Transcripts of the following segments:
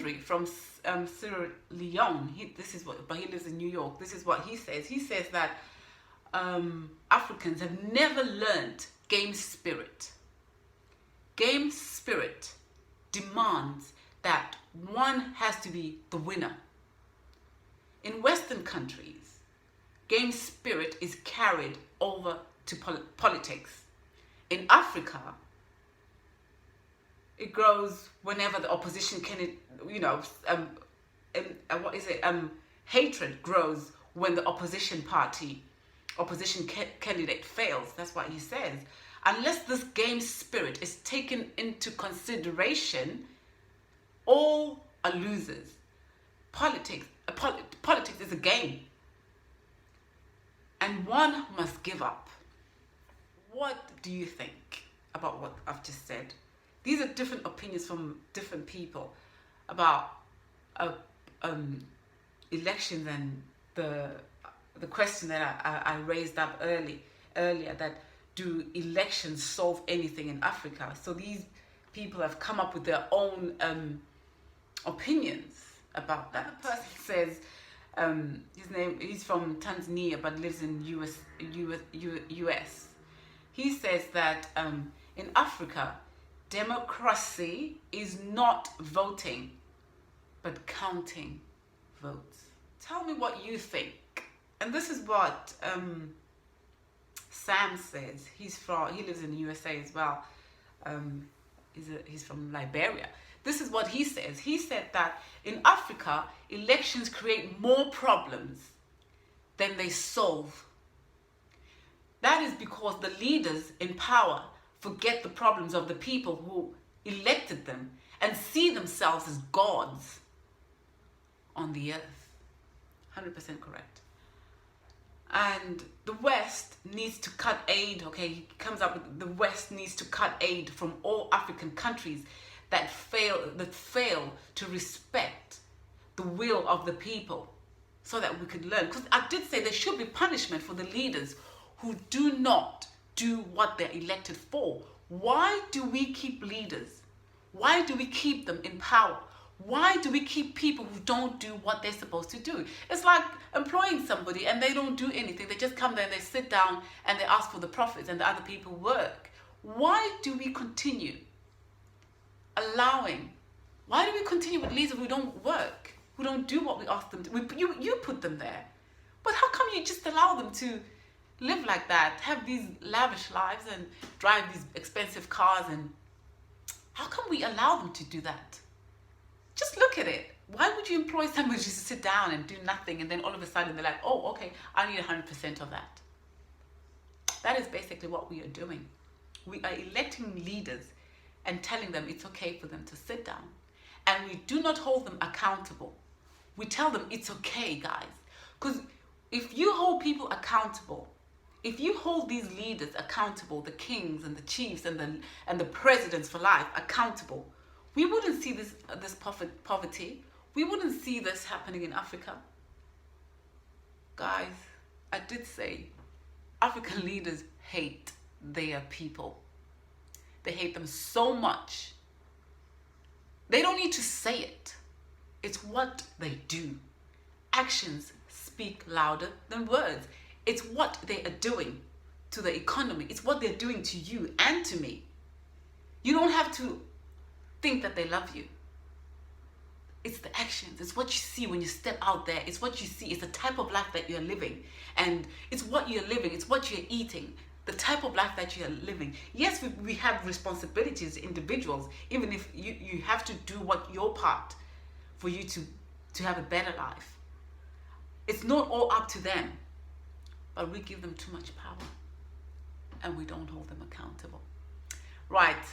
Hendry from Sierra Leone, but he lives in New York. This is what he says. He says that Africans have never learned game spirit. Game spirit demands that one has to be the winner. In Western countries, game spirit is carried over to politics. In Africa, it grows whenever the opposition hatred grows when the opposition candidate fails. That's what he says. Unless this game spirit is taken into consideration, all are losers. Politics is a game, and one must give up. What do you think about what I've just said? These are different opinions from different people about elections and the question that I raised up earlier, that do elections solve anything in Africa? So these people have come up with their own opinions about that. The person says he's from Tanzania but lives in US. He says that in Africa, democracy is not voting, but counting votes. Tell me what you think. And this is what Sam says. He lives in the USA as well. He's from Liberia. This is what he says. He said that in Africa, elections create more problems than they solve. That is because the leaders in power forget the problems of the people who elected them and see themselves as gods on the earth. 100% correct. And the West needs to cut aid. Okay, he comes up with the West needs to cut aid from all African countries that fail to respect the will of the people, so that we could learn. Because I did say there should be punishment for the leaders who do not do what they're elected for. Why do we keep leaders? Why do we keep them in power? Why do we keep people who don't do what they're supposed to do? It's like employing somebody and they don't do anything. They just come there and they sit down and they ask for the profits and the other people work. Why do we continue why do we continue with leaders who don't work, who don't do what we ask them to? You put them there. But how come you just allow them to live like that, have these lavish lives and drive these expensive cars? And how come we allow them to do that? Just look at it. Why would you employ somebody just to sit down and do nothing, and then all of a sudden they're like, oh, okay, I need 100% of that? That is basically what we are doing. We are electing leaders and telling them it's okay for them to sit down. And we do not hold them accountable. We tell them it's okay, guys. Because if you hold people accountable, if you hold these leaders accountable, the kings and the chiefs and the presidents for life accountable, we wouldn't see this poverty. We wouldn't see this happening in Africa. Guys, I did say African leaders hate their people. They hate them so much. They don't need to say it. It's what they do. Actions speak louder than words. It's what they are doing to the economy. It's what they're doing to you and to me. You don't have to think that they love you. It's the actions. It's what you see when you step out there. It's what you see. It's the type of life that you're living. And it's what you're living. It's what you're eating. The type of life that you're living. Yes, we have responsibilities, individuals, even if you have to do your part for you to have a better life. It's not all up to them, but we give them too much power and we don't hold them accountable. Right,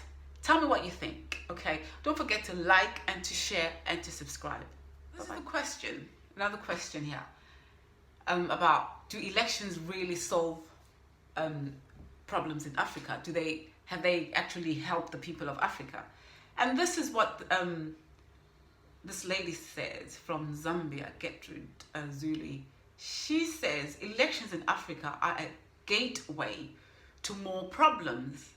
tell me what you think, okay? Don't forget to like and to share and to subscribe. This is a question, another question here, about do elections really solve problems in Africa? Have they actually helped the people of Africa? And this is what this lady says from Zambia, Gertrude Zuli. She says elections in Africa are a gateway to more problems,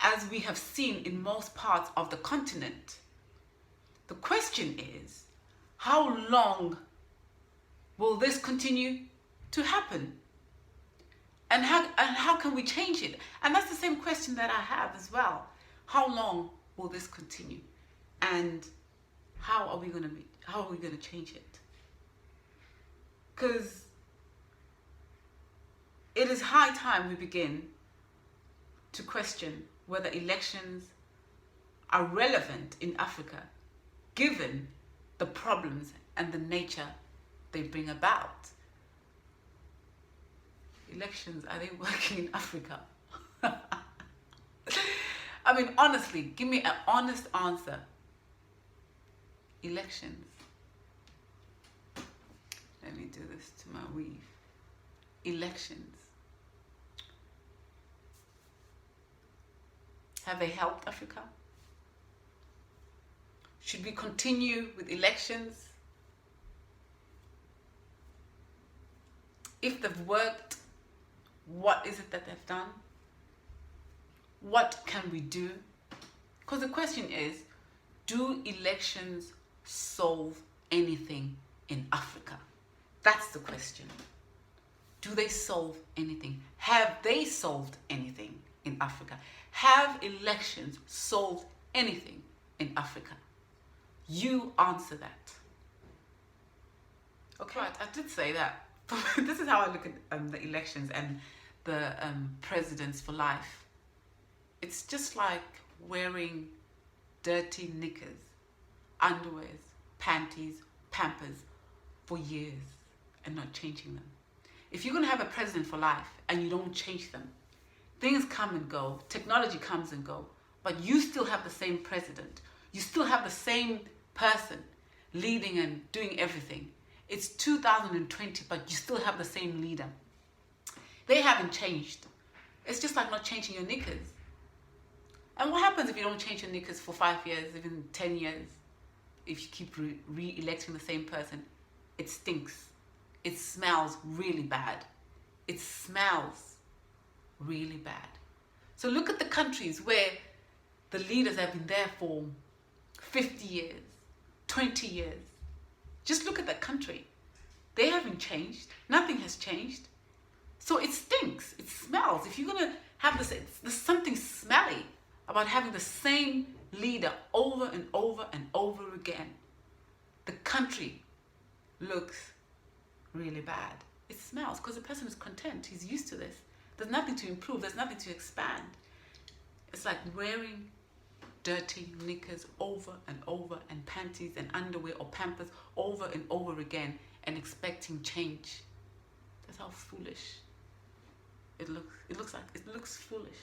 as we have seen in most parts of the continent. The question is, how long will this continue to happen? And how can we change it? And that's the same question that I have as well. How long will this continue? And how are we going to change it? Because it is high time we begin to question whether elections are relevant in Africa, given the problems and the nature they bring about. Elections, are they working in Africa? I mean, honestly, give me an honest answer. Elections. Let me do this to my weave. Elections. Have they helped Africa? Should we continue with elections? If they've worked, what is it that they've done? What can we do? Because the question is, do elections solve anything in Africa? That's the question. Do they solve anything? Have they solved anything in Africa? Have elections solved anything in Africa? You answer that. Okay, right, I did say that. This is how I look at the elections and the presidents for life. It's just like wearing dirty knickers, underwears, panties, pampers for years and not changing them. If you're going to have a president for life and you don't change them, things come and go, technology comes and go, but you still have the same president. You still have the same person leading and doing everything. It's 2020, but you still have the same leader. They haven't changed. It's just like not changing your knickers. And what happens if you don't change your knickers for 5 years, even 10 years? If you keep re-electing the same person, it stinks. It smells really bad. It smells really bad. So look at the countries where the leaders have been there for 50 years, 20 years. Just look at that country. They haven't changed. Nothing has changed. So it stinks. It smells. If you're going to have this, there's something smelly about having the same leader over and over and over again. The country looks really bad. It smells because the person is content. He's used to this. There's nothing to improve. There's nothing to expand. It's like wearing dirty knickers over and over, and panties and underwear or pampers over and over again, and expecting change. That's how foolish it looks. It looks foolish.